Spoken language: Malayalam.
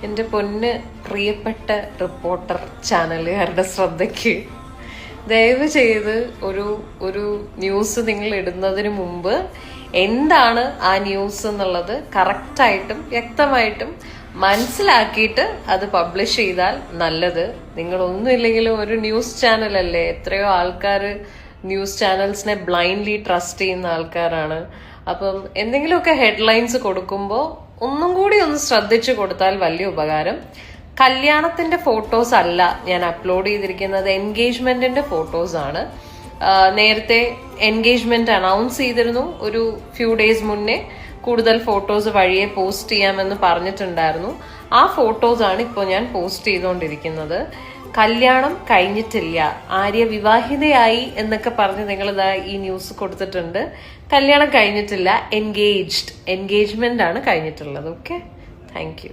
എൻ്റെ പൊന്ന് പ്രിയപ്പെട്ട റിപ്പോർട്ടർ ചാനലുകാരുടെ ശ്രദ്ധയ്ക്ക് ദയവ് ചെയ്ത് ഒരു ന്യൂസ് നിങ്ങൾ ഇടുന്നതിന് മുമ്പ് എന്താണ് ആ ന്യൂസ് എന്നുള്ളത് കറക്റ്റായിട്ടും വ്യക്തമായിട്ടും മനസ്സിലാക്കിയിട്ട് അത് പബ്ലിഷ് ചെയ്താൽ നല്ലത്. നിങ്ങളൊന്നുമില്ലെങ്കിലും ഒരു ന്യൂസ് ചാനലല്ലേ, എത്രയോ ആൾക്കാർ ന്യൂസ് ചാനൽസിനെ ബ്ലൈൻഡ്ലി ട്രസ്റ്റ് ചെയ്യുന്ന ആൾക്കാരാണ്. അപ്പം എന്തെങ്കിലുമൊക്കെ ഹെഡ്ലൈൻസ് കൊടുക്കുമ്പോൾ ഒന്നും കൂടി ഒന്ന് ശ്രദ്ധിച്ചു കൊടുത്താൽ വലിയ ഉപകാരം. കല്യാണത്തിന്റെ ഫോട്ടോസ് അല്ല ഞാൻ അപ്ലോഡ് ചെയ്തിരിക്കുന്നത്, എൻഗേജ്മെന്റിന്റെ ഫോട്ടോസ് ആണ്. നേരത്തെ എൻഗേജ്മെന്റ് അനൗൺസ് ചെയ്തിരുന്നു, ഒരു ഫ്യൂ ഡേയ്സ് മുന്നേ കൂടുതൽ ഫോട്ടോസ് വഴിയെ പോസ്റ്റ് ചെയ്യാമെന്ന് പറഞ്ഞിട്ടുണ്ടായിരുന്നു. ആ ഫോട്ടോസ് ആണ് ഇപ്പോൾ ഞാൻ പോസ്റ്റ് ചെയ്തുകൊണ്ടിരിക്കുന്നത്. കല്യാണം കഴിഞ്ഞിട്ടില്ല, ആര്യ വിവാഹിതയായി എന്നൊക്കെ പറഞ്ഞ് നിങ്ങളിതാ ഈ ന്യൂസ് കൊടുത്തിട്ടുണ്ട്. കല്യാണം കഴിഞ്ഞിട്ടില്ല, എൻഗേജ്മെന്റ് ആണ് കഴിഞ്ഞിട്ടുള്ളത്. Okay, thank U.